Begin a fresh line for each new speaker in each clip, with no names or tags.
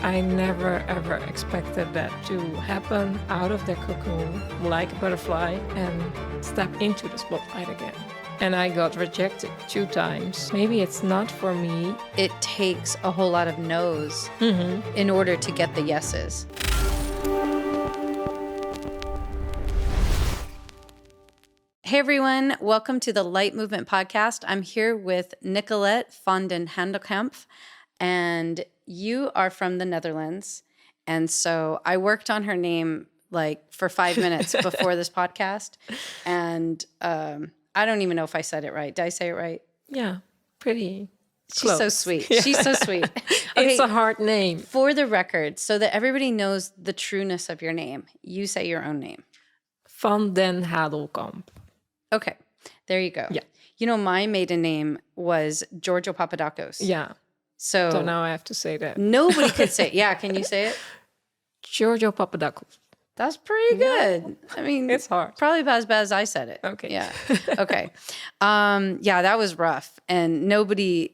I never ever expected that to happen out of their cocoon like a butterfly and step into the spotlight again. And I got rejected 2 times. Maybe it's not for me.
It takes a whole lot of no's in order to get the yeses. Hey everyone, welcome to the Light Movement Podcast. I'm here with Nicolette Van Den Hadelkamp, and you are from the Netherlands. And so I worked on her name like for 5 minutes before this podcast. And I don't even know if I said it right. Did I say it right?
Yeah, pretty
She's
close.
so sweet. Yeah. She's so sweet. Okay,
it's a hard name.
For the record, so that everybody knows the trueness of your name, you say your own name.
Van Den Hadelkamp.
Okay, there you go.
Yeah.
You know, my maiden name was Giorgio Papadakos.
Yeah. So now I have to say that.
Nobody could say it. Yeah, can you say it?
Giorgio Papadakos.
That's pretty good. I mean,
it's hard.
Probably about as bad as I said it.
Okay.
Yeah. Okay. Yeah, that was rough. And everybody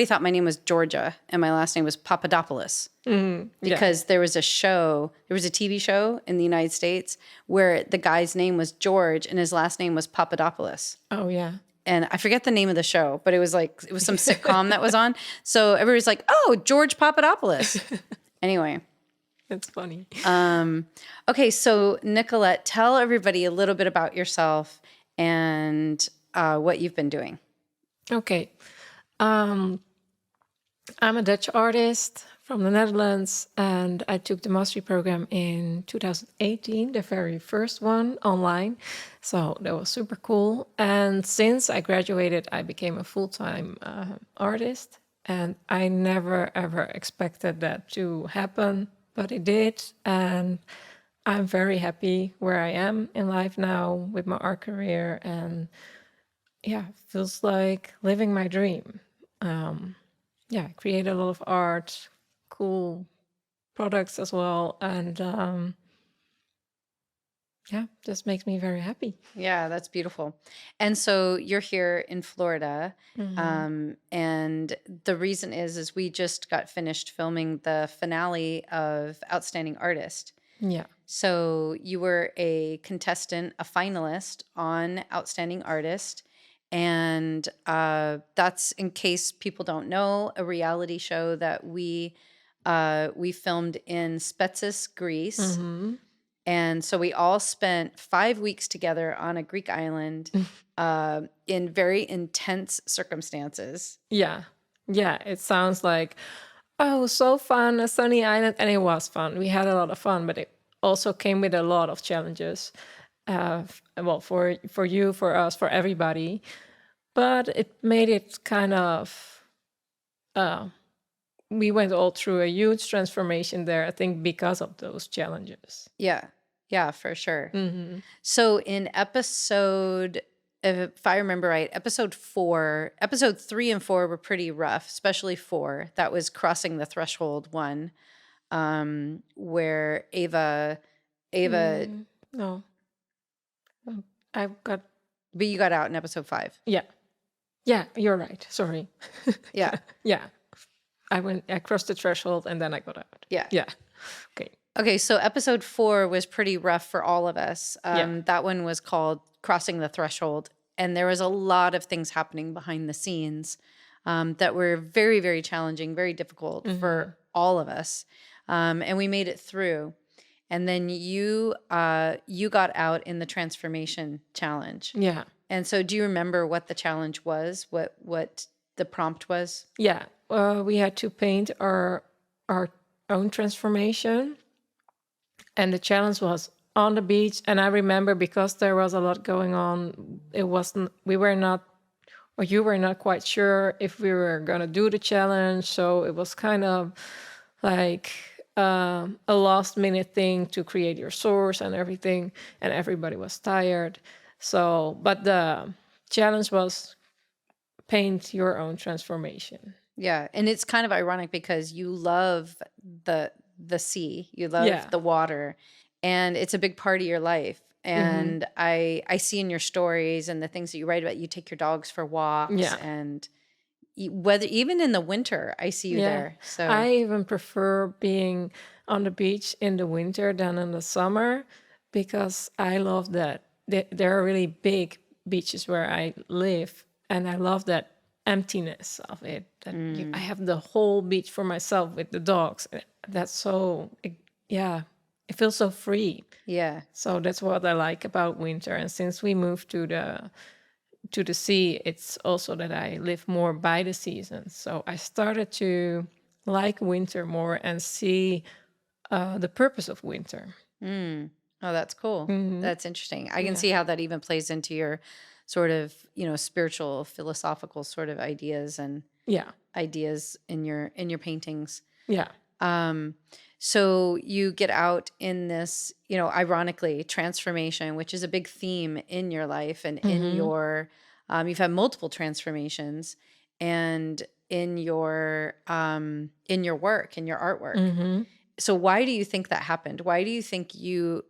thought my name was Georgia and my last name was Papadopoulos. Because there was a TV show in the United States where the guy's name was George and his last name was Papadopoulos.
Oh, yeah.
And I forget the name of the show, but it was some sitcom that was on. So everybody's like, oh, George Papadopoulos. Anyway.
It's funny.
Okay, so Nicolette, tell everybody a little bit about yourself and what you've been doing.
Okay. I'm a Dutch artist from the Netherlands, and I took the mastery program in 2018, the very first one online. So that was super cool. And since I graduated, I became a full-time artist, and I never, ever expected that to happen. But it did, and I'm very happy where I am in life now with my art career, and yeah, it feels like living my dream. I create a lot of art, cool products as well, and just makes me very happy.
Yeah, that's beautiful. And so you're here in Florida, and the reason is we just got finished filming the finale of Outstanding Artist.
Yeah.
So you were a contestant, a finalist on Outstanding Artist, and that's, in case people don't know, a reality show that we filmed in Spetses, Greece. And so we all spent 5 weeks together on a Greek island in very intense circumstances.
Yeah. Yeah. It sounds like, oh, so fun, a sunny island. And it was fun. We had a lot of fun, but it also came with a lot of challenges. For you, for us, for everybody. But it made it kind of, we went all through a huge transformation there, I think, because of those challenges.
Yeah, for sure. So in episode, if I remember right, episode 3 and 4 were pretty rough, especially 4. That was Crossing the Threshold one, where Ava.
No.
But you got out in episode 5.
Yeah. Yeah, you're right. Sorry.
Yeah.
Yeah. I crossed the threshold and then I got out.
Yeah.
Yeah.
Okay, so episode 4 was pretty rough for all of us. That one was called Crossing the Threshold. And there was a lot of things happening behind the scenes that were very, very challenging, very difficult for all of us. And we made it through. And then you got out in the transformation challenge.
Yeah.
And so do you remember what the challenge was? What the prompt was?
Yeah. We had to paint our own transformation. And the challenge was on the beach. And I remember, because there was a lot going on, you were not quite sure if we were going to do the challenge. So it was kind of like a last minute thing to create your source and everything. And everybody was tired. So, but the challenge was paint your own transformation.
Yeah. And it's kind of ironic because you love the sea, you love the water, and it's a big part of your life. And I see in your stories and the things that you write about, you take your dogs for walks, and whether even in the winter, I see you
Yeah.
there. So
I even prefer being on the beach in the winter than in the summer because I love that. There are really big beaches where I live, and I love that emptiness of it. That I have the whole beach for myself with the dogs. That's so, yeah, it feels so free.
yeah,
So that's what I like about winter. And since we moved to the sea, it's also that I live more by the seasons. So I started to like winter more and see the purpose of winter.
oh, that's cool. That's interesting. I can
Yeah.
see how that even plays into your sort of, spiritual, philosophical sort of ideas and
Yeah.
ideas in your paintings.
Yeah.
So you get out in this, ironically, transformation, which is a big theme in your life and in your, you've had multiple transformations, and in your work, in your artwork. So why do you think that happened? Why do you think you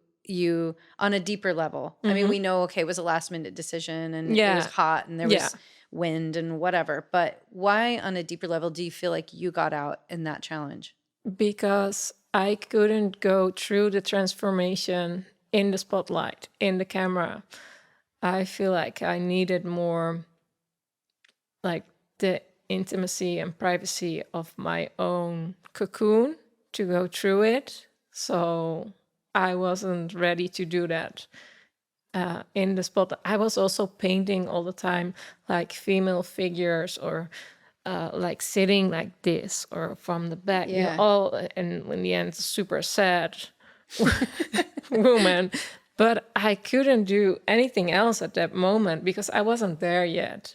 on a deeper level? I mean, we know, okay, it was a last minute decision and it was
Yeah.
hot and there
Yeah.
was wind and whatever, but why on a deeper level do you feel like you got out in that challenge?
Because I couldn't go through the transformation in the spotlight, in the camera. I feel like I needed more, like, the intimacy and privacy of my own cocoon to go through it. So I wasn't ready to do that in the spotlight. I was also painting all the time, like female figures or like sitting like this or from the back.
Yeah.
All, and in the end, super sad woman. But I couldn't do anything else at that moment because I wasn't there yet.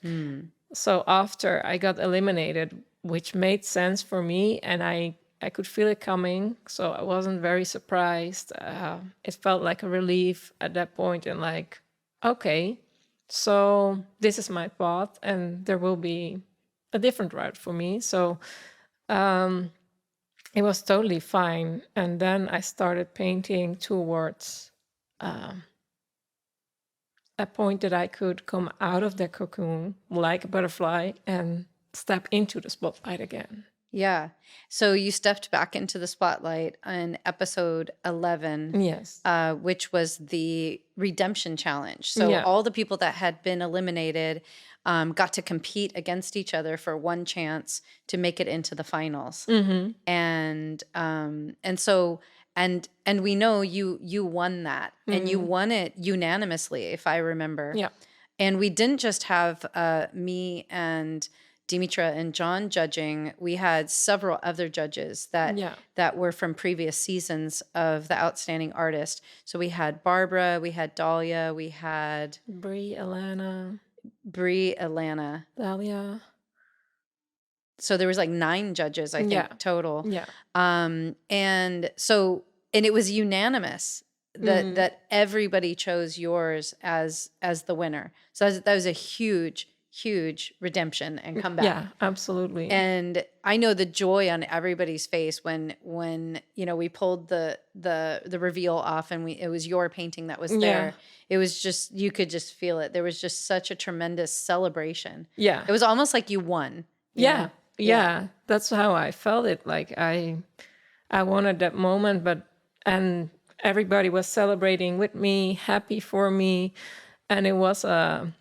So after I got eliminated, which made sense for me, and I could feel it coming, so I wasn't very surprised. It felt like a relief at that point, and like, okay, so this is my path, and there will be a different route for me. So it was totally fine. And then I started painting towards a point that I could come out of the cocoon like a butterfly and step into the spotlight again.
Yeah. So you stepped back into the spotlight in episode 11,
Yes.
which was the redemption challenge. So
Yeah.
all the people that had been eliminated got to compete against each other for one chance to make it into the finals. And so and we know you won that, and you won it unanimously, if I remember.
Yeah.
And we didn't just have me and Dimitra and John judging. We had several other judges that were from previous seasons of The Outstanding Artist. So we had Barbara, we had Dahlia, we had
Brie, Alana,
Alana.
Dahlia.
So there was like 9 judges, I think, total.
Yeah.
And so, and it was unanimous that everybody chose yours as the winner. So that was a huge redemption and comeback.
Yeah, absolutely.
And I know the joy on everybody's face when we pulled the reveal off, and it was your painting that was there. It was just, you could just feel it. There was just such a tremendous celebration.
Yeah.
It was almost like you won. you know?
Yeah. That's how I felt it. Like I wanted that moment, and everybody was celebrating with me, happy for me, and it was a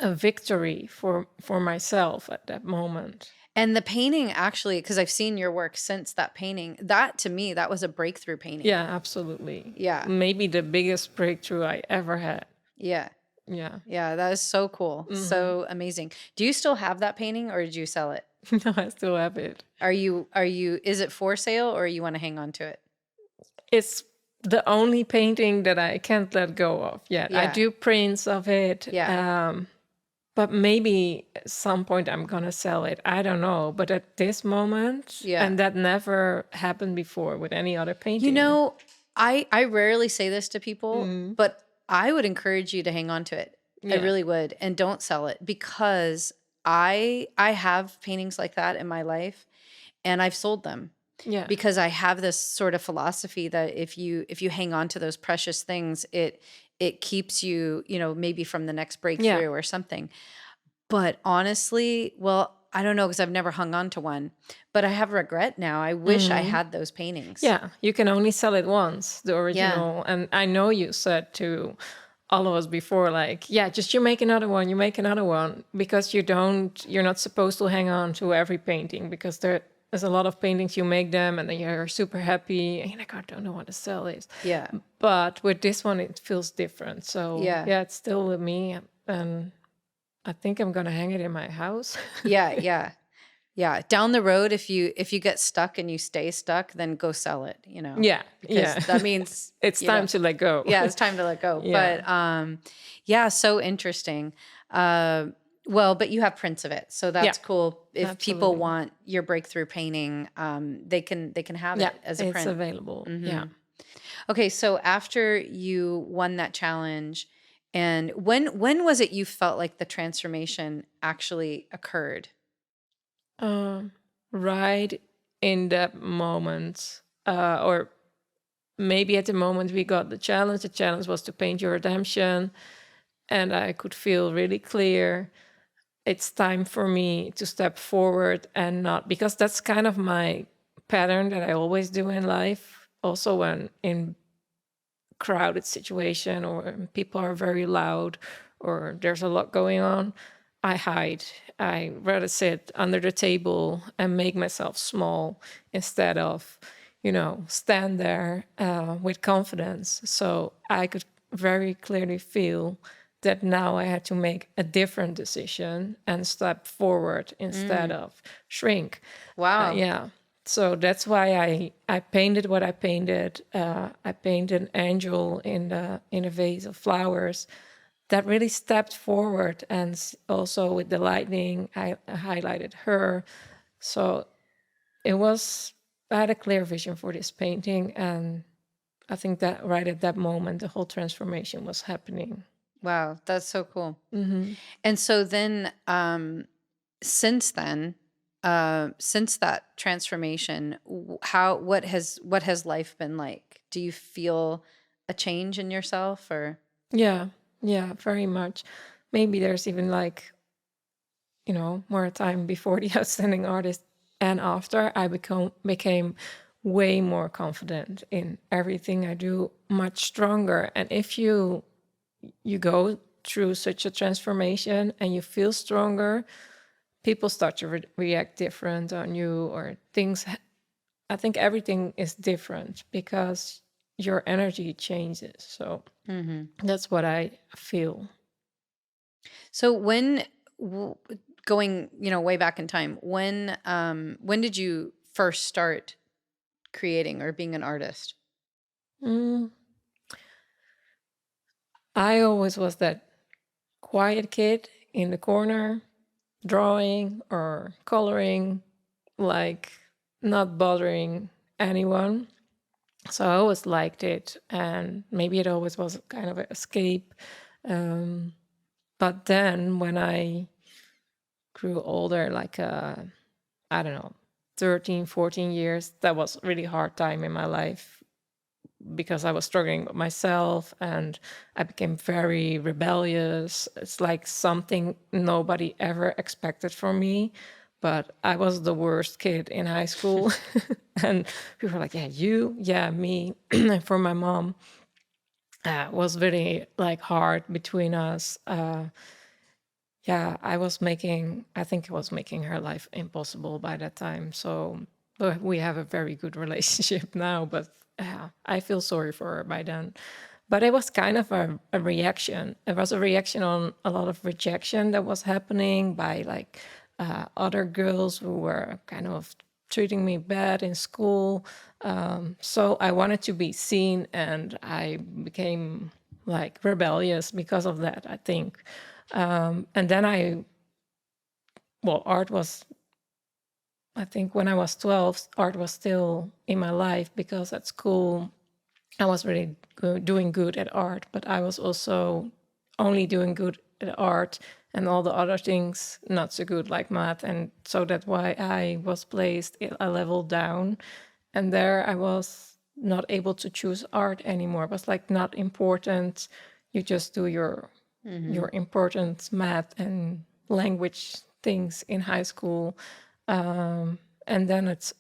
victory for myself at that moment.
And the painting, actually, because I've seen your work since that painting, that to me, that was a breakthrough painting.
Yeah, absolutely.
Yeah.
Maybe the biggest breakthrough I ever had.
Yeah.
Yeah.
Yeah, that is so cool. So amazing. Do you still have that painting, or did you sell it?
No, I still have it.
Is it for sale, or you want to hang on to it?
It's the only painting that I can't let go of yet. I
Yeah.
do prints of it.
Yeah.
But maybe at some point I'm gonna sell it. I don't know. But at this moment,
Yeah.
and that never happened before with any other painting.
I rarely say this to people, but I would encourage you to hang on to it. I
Yeah.
really would. And don't sell it, because I have paintings like that in my life, and I've sold them.
Yeah.
Because I have this sort of philosophy that if you hang on to those precious things, it keeps you, maybe from the next breakthrough or something. But honestly, well, I don't know because I've never hung on to one, but I have regret now. I wish I had those paintings.
Yeah, you can only sell it once, the
Yeah.
original. And I know you said to all of us before, like, yeah, just you make another one, you make another one, because you're not supposed to hang on to every painting, because there's a lot of paintings, you make them and then you're super happy and you're like, I don't know what to sell is.
Yeah.
But with this one, it feels different. So
Yeah.
yeah, it's still with me. And I think I'm going to hang it in my house.
Yeah. Yeah. Yeah. Down the road, if you get stuck and you stay stuck, then go sell it,
Yeah,
because
yeah.
that means,
It's time to let go.
yeah, it's time to let go.
Yeah.
But yeah, so interesting. Well, but you have prints of it, so
Yeah,
that's cool. If people
absolutely.
want your breakthrough painting, they can have
Yeah,
it as a
it's
print.
available. Yeah.
Okay, so after you won that challenge, and when was it you felt like the transformation actually occurred?
Um, right in that moment, or maybe at the moment we got the challenge. The challenge was to paint your redemption, and I could feel really clear. It's time for me to step forward and not, because that's kind of my pattern that I always do in life. Also, when in crowded situation or people are very loud or there's a lot going on, I hide. I rather sit under the table and make myself small instead of, stand there with confidence. So I could very clearly feel that now I had to make a different decision and step forward instead of shrink.
Wow.
Yeah. So that's why I painted what I painted. I painted an angel in a vase of flowers that really stepped forward, and also with the lightning, I highlighted her. So it was, I had a clear vision for this painting, and I think that right at that moment, the whole transformation was happening.
Wow, that's so cool. And so then, since then, since that transformation, what has life been like? Do you feel a change in yourself, or?
Yeah, yeah, very much. Maybe there's even like, more time before the outstanding artist and after. I became way more confident in everything I do, much stronger. And if you go through such a transformation and you feel stronger, people start to react different on you, or things. I think everything is different because your energy changes. So that's what I feel.
So going, way back in time, when did you first start creating or being an artist?
Mm, I always was that quiet kid in the corner, drawing or coloring, like not bothering anyone. So I always liked it, and maybe it always was kind of an escape. But then when I grew older, like, I don't know, 13, 14 years, that was a really hard time in my life because I was struggling with myself and I became very rebellious. It's like something nobody ever expected from me. But I was the worst kid in high school. And people were like, yeah, you, yeah, me. And for my mom, was really like hard between us. Yeah, I think I was making her life impossible by that time. So but we have a very good relationship now, but I feel sorry for her by then. But it was kind of a reaction. It was a reaction on a lot of rejection that was happening by like other girls who were kind of treating me bad in school. So I wanted to be seen, and I became like rebellious because of that, I think. And then art was, I think when I was 12, art was still in my life because at school I was really doing good at art, but I was also only doing good at art and all the other things not so good, like math. And so that's why I was placed a level down. And there I was not able to choose art anymore. It was like not important. You just do your important math and language things in high school. And then it's,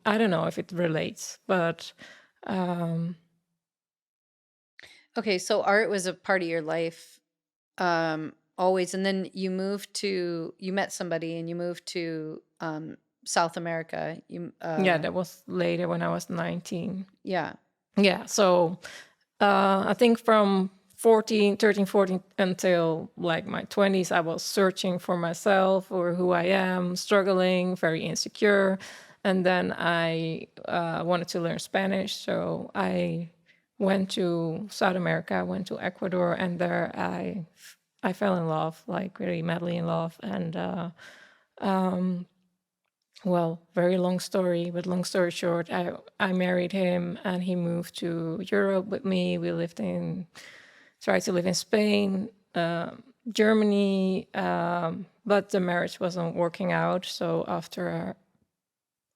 I don't know if it relates, but
Okay, so art was a part of your life always, and then you met somebody and you moved to South America.
yeah, that was later when I was 19.
Yeah.
Yeah, so I think from 14 until like my 20s, I was searching for myself or who I am, struggling, very insecure. And then I wanted to learn Spanish. So I went to South America, I went to Ecuador, and there I fell in love, like really madly in love. And well, very long story, but long story short, I married him and he moved to Europe with me. We tried to live in Spain, Germany, but the marriage wasn't working out. So after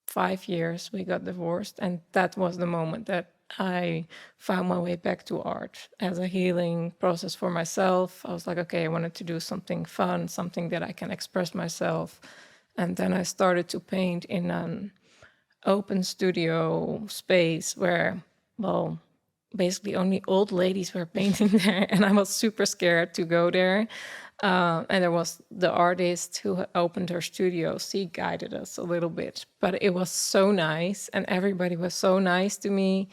5 years, we got divorced. And that was the moment that I found my way back to art as a healing process for myself. I was like, okay, I wanted to do something fun, something that I can express myself. And then I started to paint in an open studio space where, well, basically only old ladies were painting there. And I was super scared to go there. And there was the artist who opened her studio. She guided us a little bit, but it was so nice. And everybody was so nice to me.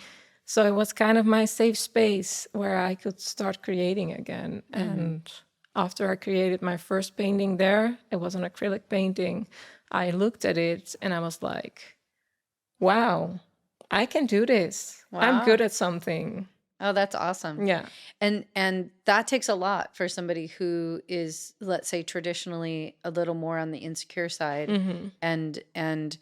So it was kind of my safe space where I could start creating again. And after I created my first painting there, it was an acrylic painting. I looked at it and I was like, wow, I can do this. I'm good
Wow.
at something.
Oh, that's awesome.
Yeah.
And that takes a lot for somebody who is, let's say, traditionally a little more on the insecure side and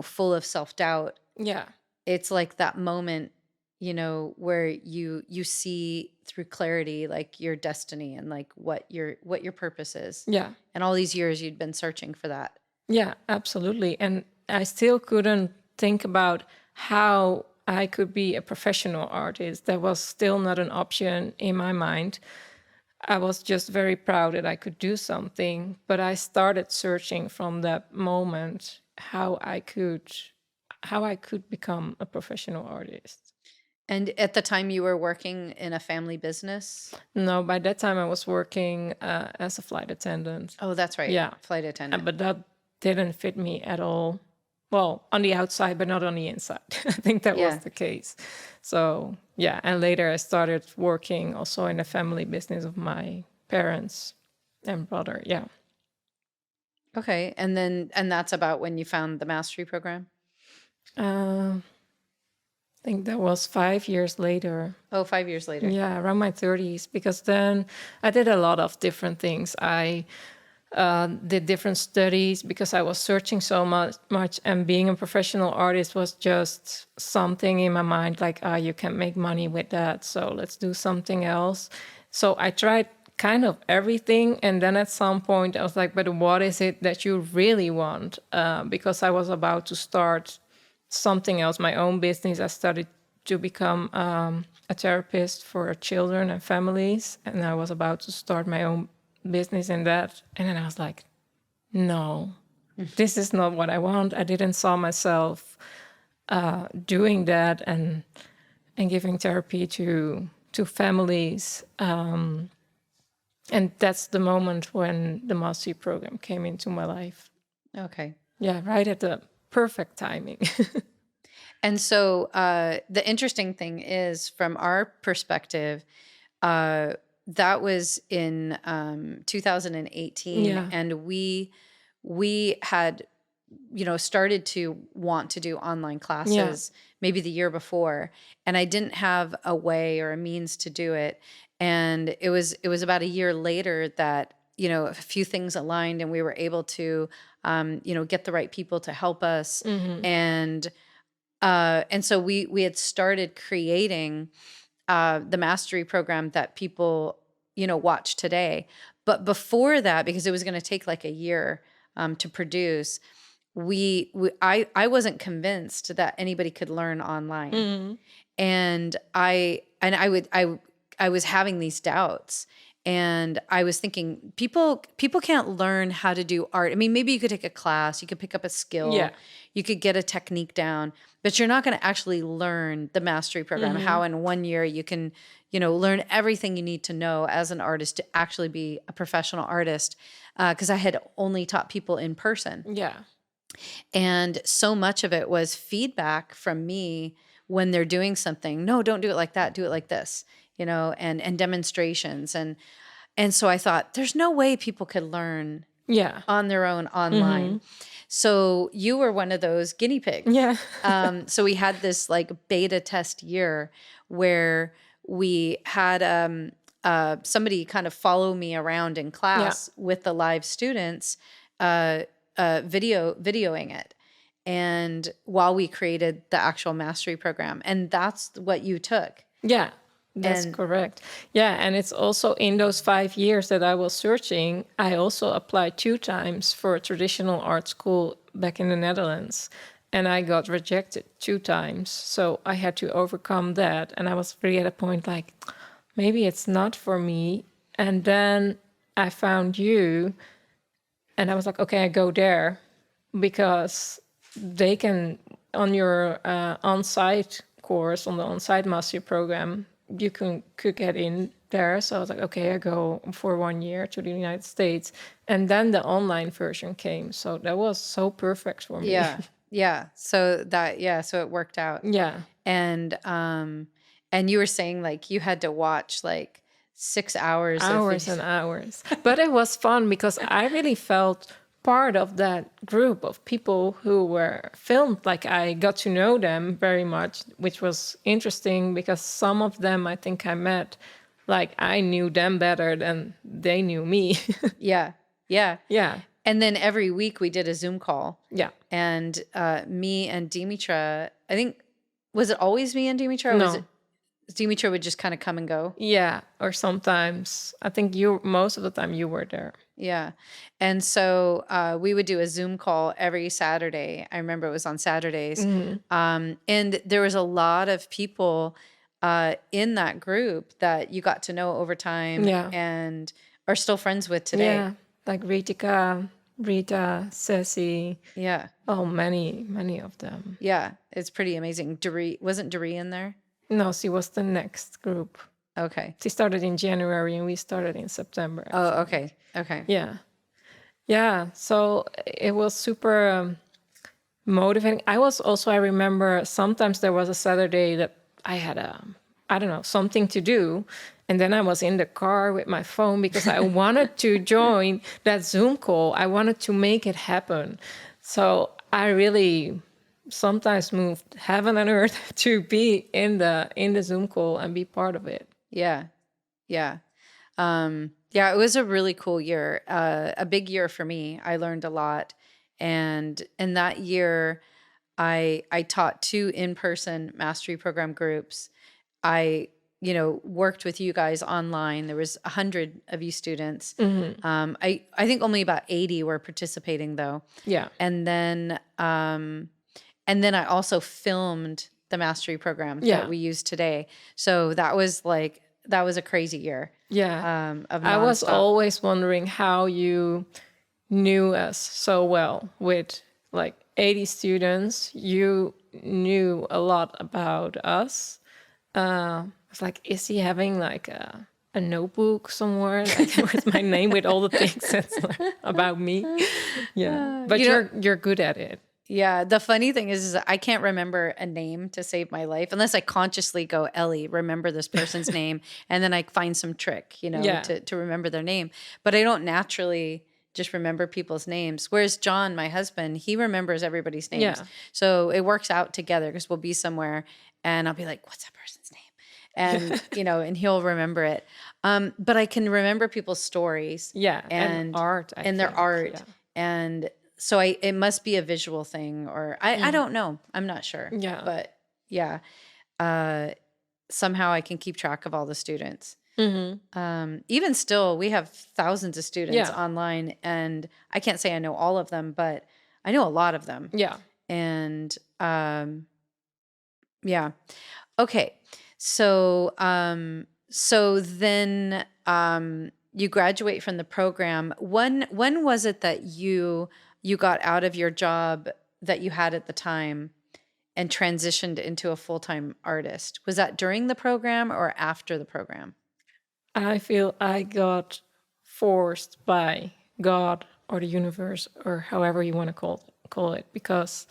full of self-doubt.
Yeah.
It's like that moment, where you see through clarity like your destiny and like what your purpose is.
Yeah.
And all these years you'd been searching for that.
Yeah, absolutely. And I still couldn't think about how I could be a professional artist. That was still not an option in my mind. I was just very proud that I could do something, but I started searching from that moment how I could become a professional artist.
And at the time you were working in a family business?
No, by that time I was working as a flight attendant.
Oh, that's right.
Yeah,
Flight attendant.
but that didn't fit me at all. Well, on the outside, but not on the inside. I think that was
Yeah.
the case. So, yeah. And later I started working also in the family business of my parents and brother. Yeah.
Okay. And that's about when you found the mastery program?
I think that was 5 years later.
Oh, 5 years later.
Yeah, around my 30s, because then I did a lot of different things. I did different studies because I was searching so much, and being a professional artist was just something in my mind, like, you can make money with that, so let's do something else. So I tried kind of everything, and then at some point I was like, but what is it that you really want? Because I was about to start something else, my own business. I started to become a therapist for children and families, and I was about to start my own business in that. And then I was like, no, this is not what I want. I didn't saw myself doing that and giving therapy to families. And that's the moment when the mastery program came into my life.
Okay.
Yeah, right at the perfect timing.
And so the interesting thing is, from our perspective, that was in 2018,
Yeah.
and we had started to want to do online classes maybe the year before, and I didn't have a way or a means to do it. And it was about a year later that a few things aligned, and we were able to get the right people to help us. And so we had started creating the mastery program that people watch today. But before that, because it was going to take like a year to produce, I wasn't convinced that anybody could learn online. And I was having these doubts. And I was thinking, people can't learn how to do art. I mean, maybe you could take a class, you could pick up a
Yeah.
skill, you could get a technique down, but you're not going to actually learn the mastery program,
Mm-hmm.
how in 1 year you can, learn everything you need to know as an artist to actually be a professional artist. Because I had only taught people in person.
Yeah.
And so much of it was feedback from me when they're doing something. No, don't do it like that. Do it like this, and demonstrations. And so I thought, there's no way people could learn
Yeah.
on their own online.
Mm-hmm.
So you were one of those guinea pigs.
Yeah.
So we had this like beta test year where we had somebody kind of follow me around in
Yeah.
class with the live students, videoing it, and while we created the actual mastery program, and that's what you took.
Yeah, that's
And
correct. Yeah, and it's also in those 5 years that I was searching, I also applied 2 times for a traditional art school back in the Netherlands. And I got rejected 2 times. So I had to overcome that. And I was really at a point like, maybe it's not for me. And then I found you, and I was like, okay, I go there because they can, on your on-site course, on the on-site mastery program, you could get in there. So I was like, okay, I go for 1 year to the United States. And then the online version came. So that was so perfect for me.
yeah, yeah. So it worked out.
Yeah.
And you were saying like you had to watch like 6 hours of
Hours and hours. But it was fun because I really felt part of that group of people who were filmed. Like I got to know them very much, which was interesting because some of them I think I met, like I knew them better than they knew me.
Yeah, yeah.
Yeah.
And then every week we did a Zoom call.
Yeah.
And me and Dimitra, I think, was it always me and Dimitra? Or was
No.
it Dimitra would just kind of come and go?
Yeah. Or sometimes I think most of the time you were there.
Yeah. And so we would do a Zoom call every Saturday. I remember it was on Saturdays. And there was a lot of people in that group that you got to know over time
Yeah.
and are still friends with today.
Yeah. Like Ritika, Rita, Ceci.
Yeah.
Oh, many of them.
Yeah. It's pretty amazing. Wasn't Doree in there?
No, she was the next group.
Okay.
She started in January and we started in September.
Oh,
actually.
okay. Okay.
Yeah. Yeah. So it was super motivating. I remember sometimes there was a Saturday that I had I don't know, something to do. And then I was in the car with my phone because I wanted to join that Zoom call. I wanted to make it happen. So I really sometimes moved heaven and earth to be in the Zoom call and be part of it.
Yeah. Yeah. Yeah, it was a really cool year, a big year for me. I learned a lot. And in that year, I taught 2 in-person mastery program groups. I, worked with you guys online. There was 100 of you students. I think only about 80 were participating though.
Yeah.
And then I also filmed the mastery program
Yeah.
that we use today. So that was a crazy year.
Yeah.
Of
I was
nonstop.
always wondering how you knew us so well with like 80 students. You knew a lot about us. I was like, is he having like a notebook somewhere like, with my name with all the things that's about me? Yeah. But you're good at it.
Yeah, the funny thing is I can't remember a name to save my life unless I consciously go, Ellie, remember this person's name, and then I find some trick,
Yeah.
to remember their name. But I don't naturally just remember people's names. Whereas John, my husband, he remembers everybody's names.
Yeah.
So it works out together because we'll be somewhere and I'll be like, what's that person's name? And, and he'll remember it. But I can remember people's stories.
Yeah. And art.
And their
think.
art.
Yeah.
And so it must be a visual thing, or I don't know. I'm not sure.
Yeah.
But yeah, somehow I can keep track of all the students. Even still, we have thousands of students
Yeah.
online, and I can't say I know all of them, but I know a lot of them.
Yeah.
And yeah. Okay. So then you graduate from the program. When was it that you got out of your job that you had at the time and transitioned into a full-time artist? Was that during the program or after the program?
I feel I got forced by God or the universe or however you want to call it, because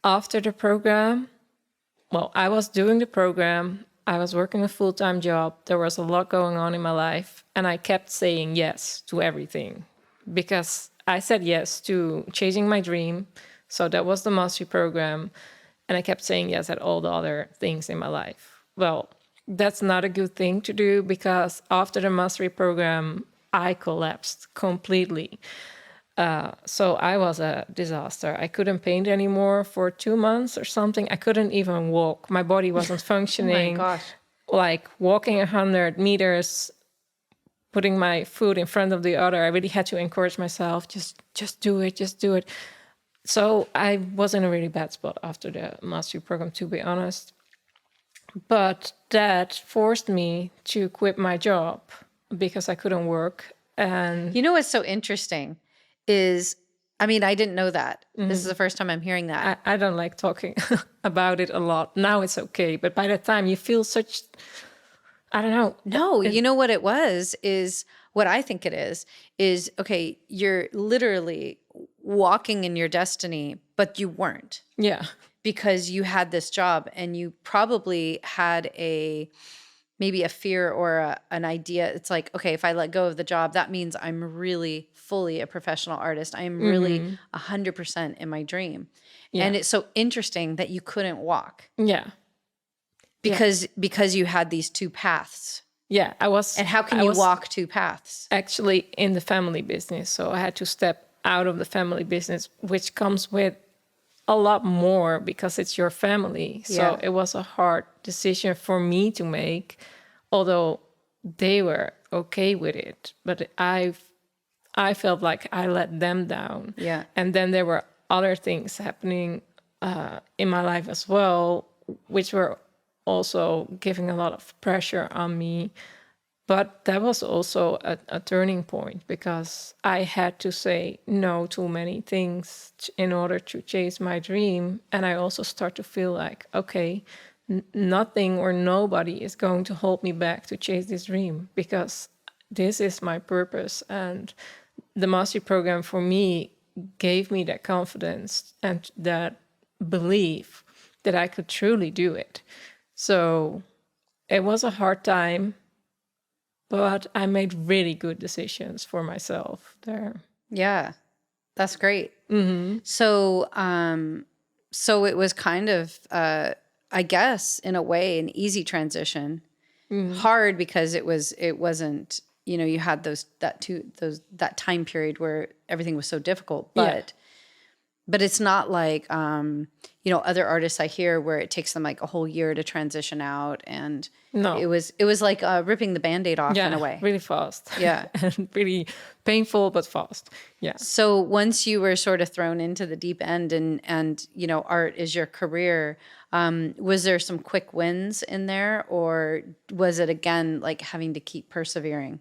after the program, well, I was doing the program, I was working a full-time job, there was a lot going on in my life, and I kept saying yes to everything because I said yes to chasing my dream. So that was the mastery program, and I kept saying yes at all the other things in my life. Well, that's not a good thing to do because after the mastery program, I collapsed completely. So I was a disaster. I couldn't paint anymore for 2 months or something. I couldn't even walk. My body wasn't
Oh my
functioning.
gosh.
Like walking 100 meters, putting my foot in front of the other. I really had to encourage myself, just do it, just do it. So I was in a really bad spot after the mastery program, to be honest. But that forced me to quit my job because I couldn't work. And
You know what's so interesting is, I mean, I didn't know that. This is the first time I'm hearing that.
I don't like talking about it a lot. Now it's okay. But by that time, you feel such, I don't know.
No, you know what it was is what I think it is okay, you're literally walking in your destiny, but you weren't
Yeah.
because you had this job and you probably had maybe a fear or an idea. It's like, okay, if I let go of the job, that means I'm really fully a professional artist. I am really 100% in my dream.
Yeah.
And it's so interesting that you couldn't walk
Yeah.
because you had these two paths.
Yeah.
And how can you walk two paths?
Actually in the family business. So I had to step out of the family business, which comes with a lot more because it's your family. So
Yeah.
it was a hard decision for me to make, although they were okay with it. But I felt like I let them down.
Yeah.
And then there were other things happening in my life as well, which were also giving a lot of pressure on me. But that was also a turning point because I had to say no to many things in order to chase my dream. And I also start to feel like, okay, nothing or nobody is going to hold me back to chase this dream because this is my purpose. And the mastery program for me gave me that confidence and that belief that I could truly do it. So it was a hard time, but I made really good decisions for myself there.
Yeah. That's great. So, so it was kind of, I guess, in a way, an easy transition. Hard because it wasn't, you had that time period where everything was so difficult. But it's not like, other artists I hear where it takes them like a whole year to transition out, and
No.
it was like ripping the Band-Aid off in a way.
Really fast.
Yeah.
And really painful, but fast. Yeah.
So once you were sort of thrown into the deep end and art is your career, was there some quick wins in there, or was it again like having to keep persevering?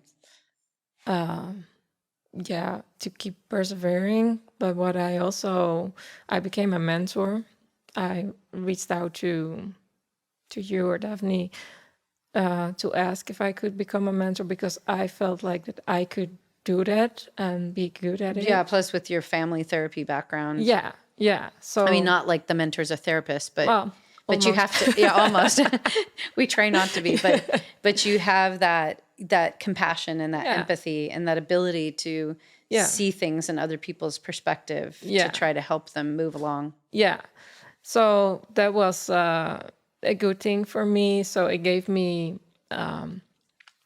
Yeah, to keep persevering. But what I became a mentor. I reached out to you or Daphne to ask if I could become a mentor because I felt like that I could do that and be good at it.
Yeah, plus with your family therapy background.
Yeah, yeah. So
I mean, not like the mentors are therapists, but
well,
but you have to, yeah, almost. We try not to be, but you have that compassion and that empathy and that ability to see things in other people's perspective to try to help them move along.
Yeah. So that was a good thing for me. So it gave me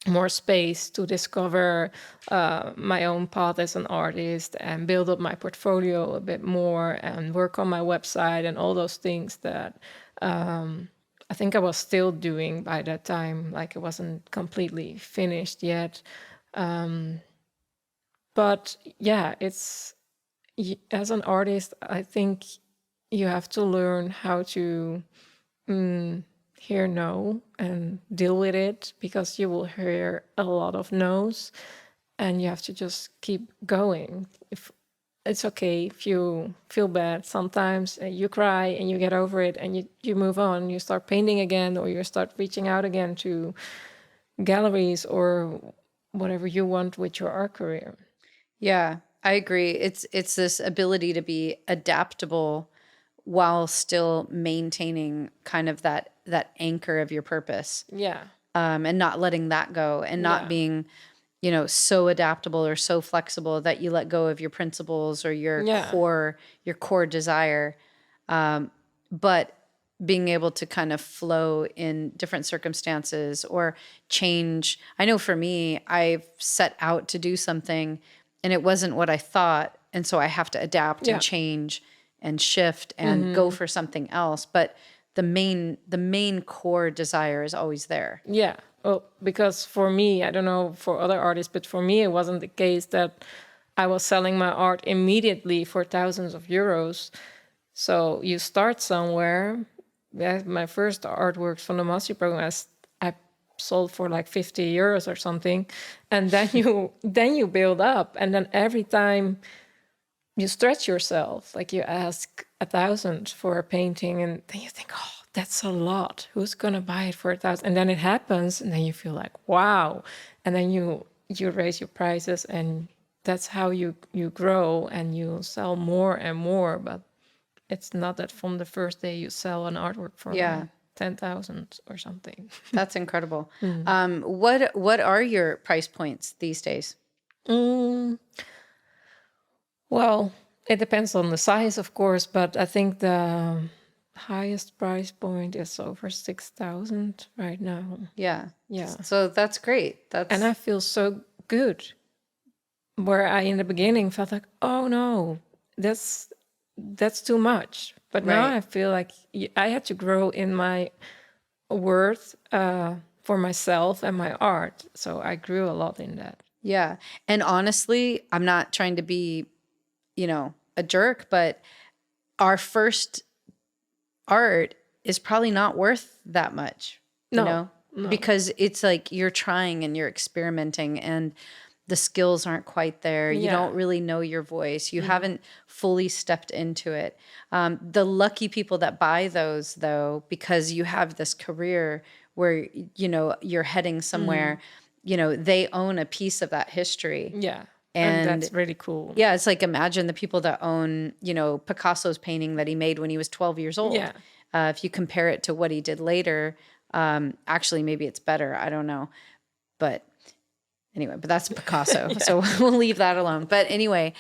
more space to discover my own path as an artist and build up my portfolio a bit more and work on my website and all those things that I think I was still doing by that time. Like it wasn't completely finished yet. But yeah, it's as an artist, I think you have to learn how to hear no and deal with it, because you will hear a lot of no's, and you have to just keep going. If it's okay if you feel bad sometimes, you cry and you get over it, and you move on, you start painting again, or you start reaching out again to galleries or whatever you want with your art career.
Yeah, I agree. It's this ability to be adaptable while still maintaining kind of that anchor of your purpose,
Yeah.
and not letting that go, and not
Yeah.
being, so adaptable or so flexible that you let go of your principles or
Yeah.
your core desire. But being able to kind of flow in different circumstances or change. I know for me, I've set out to do something and it wasn't what I thought. And so I have to adapt and
Yeah.
change and shift and go for something else. But the main core desire is always there.
Yeah. Well, because for me, I don't know for other artists, but for me, it wasn't the case that I was selling my art immediately for thousands of euros. So you start somewhere. Yeah, my first artworks from the mastery program, I sold for like 50 euros or something, and then you build up, and then every time you stretch yourself, like you ask 1,000 for a painting, and then you think, oh, that's a lot. Who's gonna buy it for 1,000? And then it happens, and then you feel like, wow, and then you raise your prices, and that's how you grow, and you sell more and more. But it's not that from the first day you sell an artwork for
Yeah,
10,000 or something.
that's incredible. What are your price points these days?
Mm, well, it depends on the size, of course, but I think the highest price point is over 6,000 right now.
Yeah.
Yeah.
So that's great.
And I feel so good. Where I in the beginning felt like, oh no, that's too much. But now
Right.
I feel like I had to grow in my worth for myself and my art. So I grew a lot in that.
Yeah. And honestly, I'm not trying to be, a jerk, but our first art is probably not worth that much,
No, no.
because it's like you're trying and you're experimenting and the skills aren't quite there. You
Yeah.
don't really know your voice. You haven't fully stepped into it. The lucky people that buy those, though, because you have this career where, you're heading somewhere, they own a piece of that history.
Yeah. And
And
that's really cool.
yeah, it's like imagine the people that own, Picasso's painting that he made when he was 12 years old.
Yeah.
If you compare it to what he did later, actually, maybe it's better. I don't know. But anyway, but that's Picasso. So we'll leave that alone. But anyway,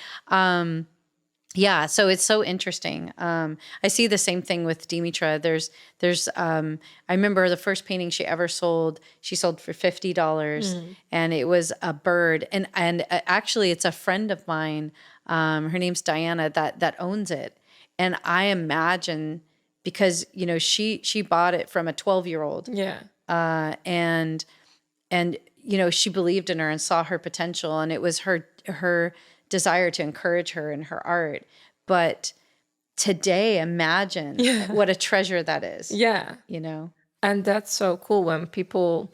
yeah, so it's so interesting. I see the same thing with Dimitra. I remember the first painting she ever sold, she sold for $50, and it was a bird. And actually, it's a friend of mine. Her name's Diana that owns it. And I imagine because she bought it from a 12-year-old.
Yeah.
And she believed in her and saw her potential, and it was her desire to encourage her in her art. But today, imagine what a treasure that is.
Yeah. And that's so cool when people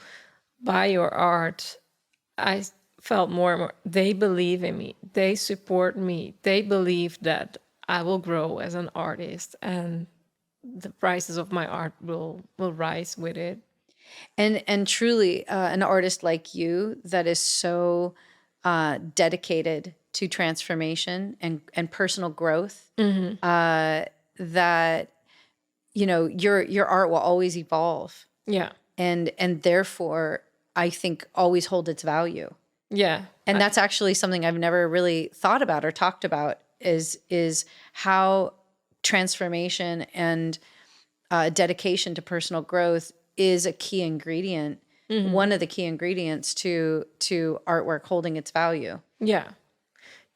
buy your art. I felt more and more, they believe in me. They support me. They believe that I will grow as an artist, and the prices of my art will rise with it.
And truly, an artist like you that is so dedicated to transformation and personal growth, that your art will always evolve,
Yeah.
and therefore I think always hold its value.
Yeah.
And that's actually something I've never really thought about or talked about is how transformation and dedication to personal growth is a key ingredient, one of the key ingredients to artwork holding its value.
Yeah.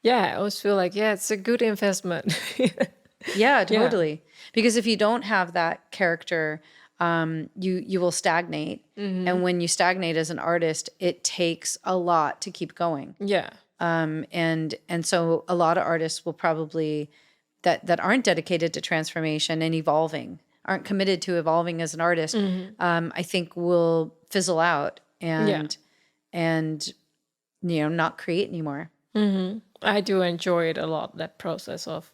Yeah. I always feel like, it's a good investment.
Yeah, totally. Because if you don't have that character, you will stagnate. And when you stagnate as an artist, it takes a lot to keep going.
Yeah.
And so a lot of artists will probably that aren't dedicated to transformation and evolving aren't committed to evolving as an artist, I think will fizzle out and not create anymore.
I do enjoy it a lot, that process of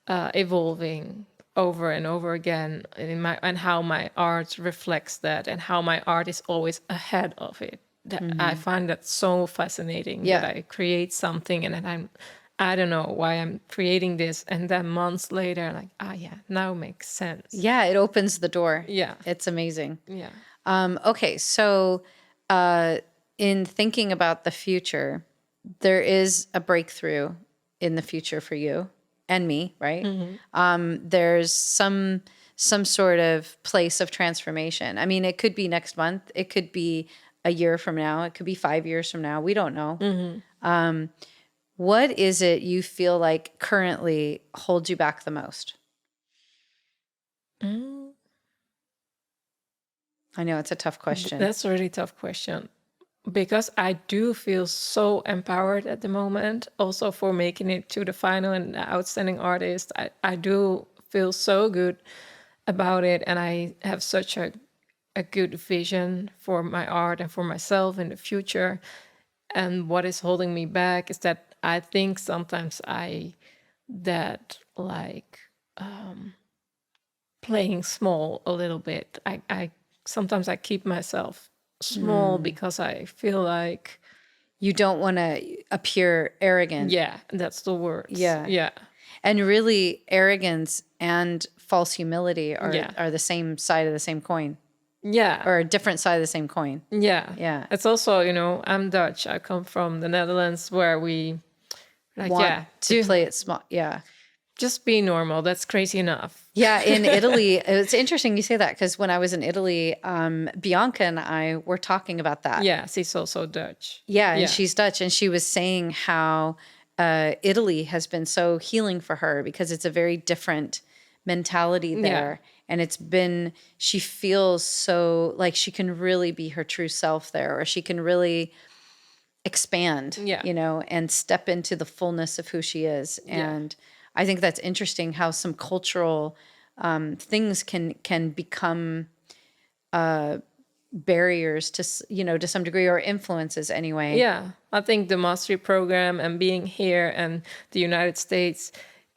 evolving over and over again, and how my art reflects that, and how my art is always ahead of it. That I find that so fascinating.
Yeah.
That I create something and then I don't know why I'm creating this, and then months later, like, yeah, now makes sense.
Yeah, it opens the door.
Yeah.
It's amazing.
Yeah.
Okay, so in thinking about the future, there is a breakthrough in the future for you and me, right? There's some sort of place of transformation. I mean, it could be next month. It could be a year from now. It could be 5 years from now. We don't know. What is it you feel like currently holds you back the most? I know it's a tough question.
That's a really tough question, because I do feel so empowered at the moment, also for making it to the final and the outstanding artist. I do feel so good about it, and I have such a good vision for my art and for myself in the future. And what is holding me back is that I think sometimes playing small a little bit. I sometimes I keep myself small because I feel like,
you don't want to appear arrogant.
yeah, that's the word.
Yeah.
Yeah.
And really, arrogance and false humility
Yeah.
are the same side of the same coin,
Yeah.
or a different side of the same coin.
Yeah.
Yeah.
It's also, I'm Dutch. I come from the Netherlands, where we
Want to play it small. Yeah.
just be normal. That's crazy enough.
Yeah, in Italy, it's interesting you say that, because when I was in Italy, Bianca and I were talking about that.
Yeah, she's also Dutch.
Yeah, and she's Dutch, and she was saying how Italy has been so healing for her, because it's a very different mentality there. And she feels so like she can really be her true self there, or she can really expand, and step into the fullness of who she is. And I think that's interesting how some cultural things can become barriers to some degree, or influences anyway.
Yeah, I think the mastery program and being here and the United States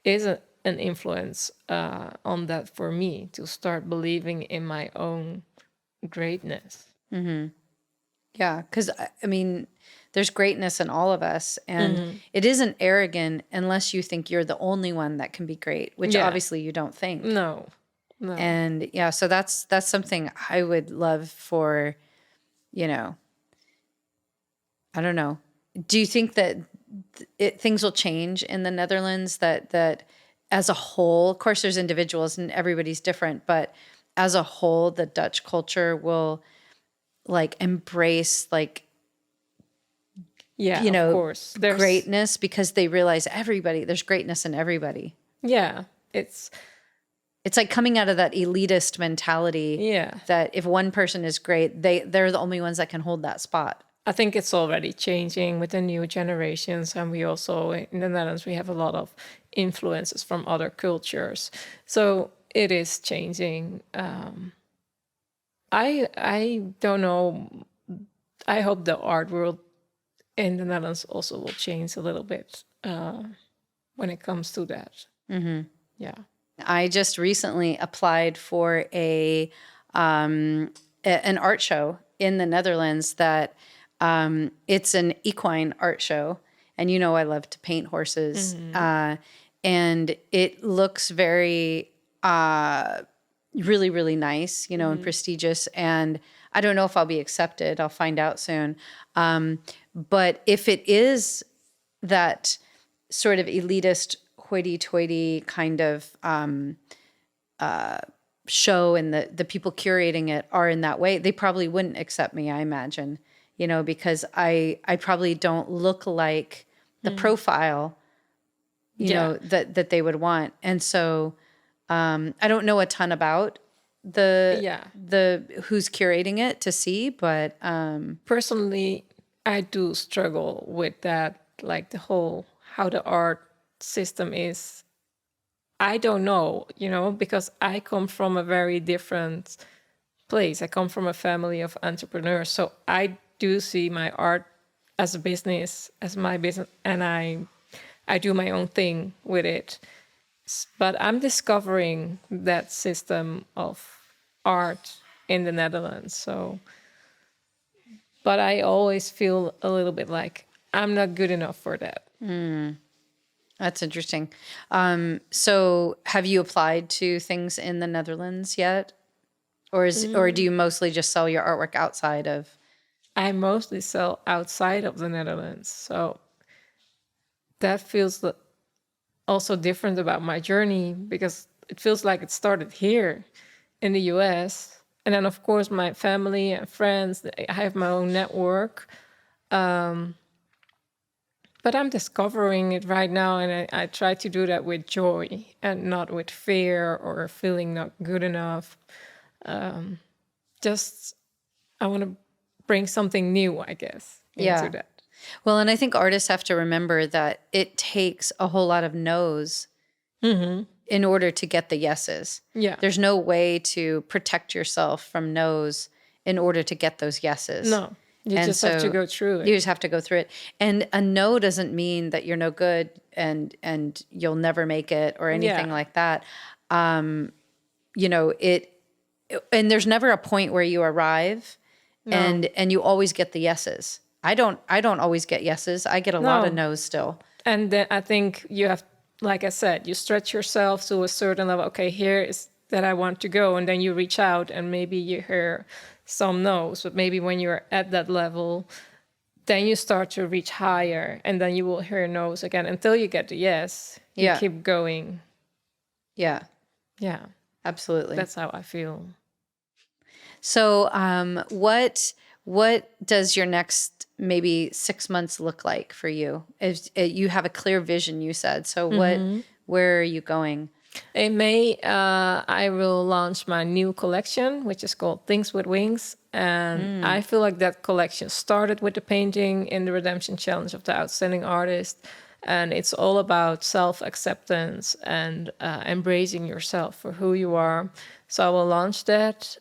is an influence on that for me, to start believing in my own greatness.
Yeah, because I mean, there's greatness in all of us, and it isn't arrogant unless you think you're the only one that can be great, which obviously you don't think.
No.
And yeah, so that's something I would love for, I don't know. Do you think that things will change in the Netherlands, that as a whole, of course there's individuals and everybody's different, but as a whole, the Dutch culture will embrace
of course. There's
greatness, because they realize there's greatness in everybody.
Yeah,
it's like coming out of that elitist mentality.
Yeah.
That if one person is great, they're the only ones that can hold that spot.
I think it's already changing with the new generations, and we also in the Netherlands we have a lot of influences from other cultures, so it is changing. I don't know. I hope the art world in the Netherlands also will change a little bit when it comes to that. Yeah.
I just recently applied for an art show in the Netherlands that it's an equine art show. And I love to paint horses. And it looks very, really, really nice, and prestigious. And I don't know if I'll be accepted. I'll find out soon. But if it is that sort of elitist, hoity-toity kind of show, and the people curating it are in that way, they probably wouldn't accept me, I imagine, because I probably don't look like the profile, that they would want. And so I don't know a ton about the who's curating it to see, but
personally, I do struggle with that, like the whole how the art system is I don't know, because I come from a very different place. I come from a family of entrepreneurs. So I do see my art as a business, as my business, and I do my own thing with it. But I'm discovering that system of art in the Netherlands. So, but I always feel a little bit like I'm not good enough for that.
That's interesting. So have you applied to things in the Netherlands yet? Or do you mostly just sell your artwork outside of?
I mostly sell outside of the Netherlands. So that feels also different about my journey, because it feels like it started here in the US. And then, of course, my family and friends, I have my own network. But I'm discovering it right now, and I try to do that with joy and not with fear or feeling not good enough. Just, I want to bring something new, I guess, into
Yeah.
that.
Well, and I think artists have to remember that it takes a whole lot of no's in order to get the yeses.
Yeah.
There's no way to protect yourself from no's in order to get those yeses.
No, you
And
just have to
so
go through
You
it.
just have to go through it. And a no doesn't mean that you're no good and you'll never make it or anything
Yeah.
like that. And there's never a point where you arrive and you always get the yeses. I don't always get yeses. I get a lot of
No.
no's still.
And then I think you have, like I said, you stretch yourself to a certain level. Okay, here is that I want to go. And then you reach out and maybe you hear some no's. But maybe when you're at that level, then you start to reach higher. And then you will hear no's again until you get the yes. You
Yeah.
keep going.
Yeah,
Yeah,
absolutely.
that's how I feel.
So, what does your next maybe 6 months look like for you? If you have a clear vision, you said. So, where are you going?
In May, I will launch my new collection, which is called Things with Wings. And I feel like that collection started with the painting in the Redemption Challenge of the Outstanding Artist. And it's all about self-acceptance and embracing yourself for who you are. So I will launch that.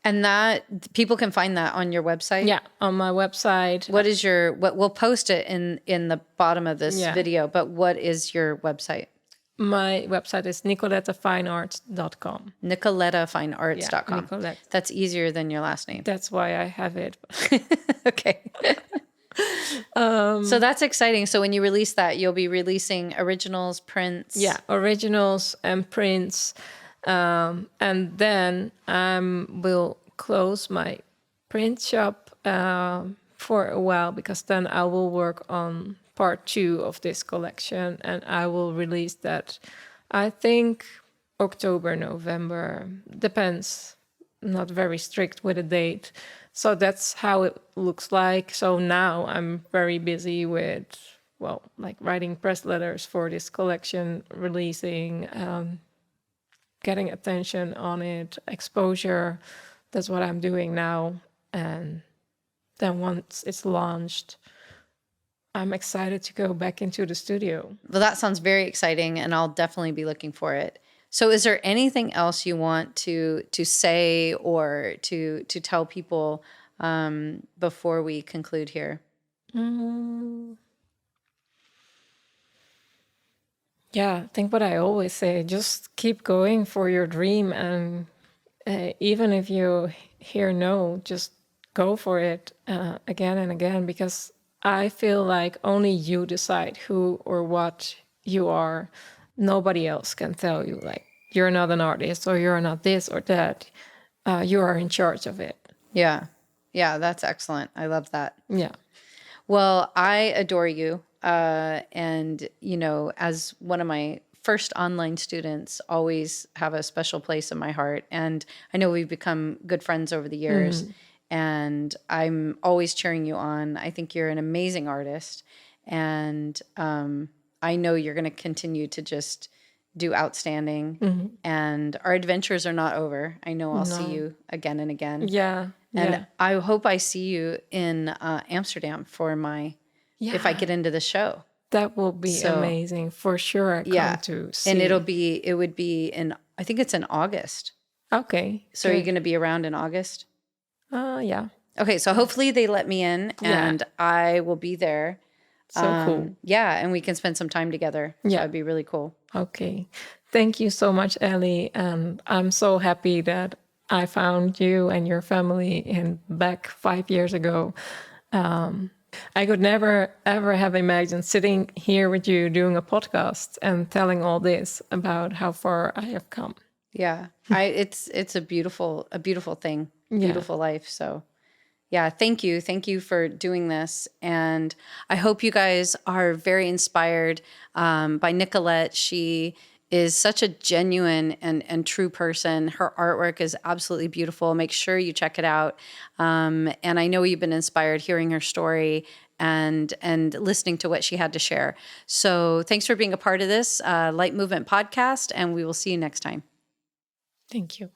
And that people can find that on your website.
Yeah, on my website.
What is what we'll post it in the bottom of this
Yeah.
video, but what is your website?
My website is nicolettefinearts.com.
NicoletteFineArts.com.
Nicolette.
That's easier than your last name.
That's why I have it.
Okay. So that's exciting. So when you release that, you'll be releasing originals, prints.
Yeah, originals and prints. And then I will close my print shop for a while, because then I will work on part 2 of this collection, and I will release that, I think, October, November. Depends. Not very strict with a date. So that's how it looks like. So now I'm very busy with, like writing press letters for this collection, releasing, getting attention on it, exposure. That's what I'm doing now. And then once it's launched, I'm excited to go back into the studio.
Well, that sounds very exciting, and I'll definitely be looking for it. So is there anything else you want to say or to tell people before we conclude here?
Yeah, I think what I always say, just keep going for your dream. And even if you hear no, just go for it again and again, because I feel like only you decide who or what you are. Nobody else can tell you, like, you're not an artist or you're not this or that. You are in charge of it.
Yeah. Yeah, that's excellent. I love that.
Yeah.
Well, I adore you. And, as one of my first online students, always have a special place in my heart. And I know we've become good friends over the years. And I'm always cheering you on. I think you're an amazing artist. And I know you're going to continue to just do outstanding. And our adventures are not over. I know I'll see you again and again.
Yeah.
And I hope I see you in Amsterdam for if I get into the show.
That will be
So
amazing. For sure, I
yeah,
come to see.
and it would be in, I think it's in August.
Okay.
So are you
Good.
going to be around in August?
Yeah.
Okay, so hopefully they let me in
Yeah.
and I will be there.
So cool.
Yeah, and we can spend some time together. So
Yeah.
that'd be really cool.
Okay. Thank you so much, Ellie. And I'm so happy that I found you and your family back 5 years ago. I could never, ever have imagined sitting here with you doing a podcast and telling all this about how far I have come.
Yeah. It's a beautiful thing.
Yeah.
Beautiful life. So yeah, thank you. Thank you for doing this. And I hope you guys are very inspired by Nicolette. She is such a genuine and true person. Her artwork is absolutely beautiful. Make sure you check it out. And I know you've been inspired hearing her story and listening to what she had to share. So thanks for being a part of this Light Movement podcast, and we will see you next time.
Thank you.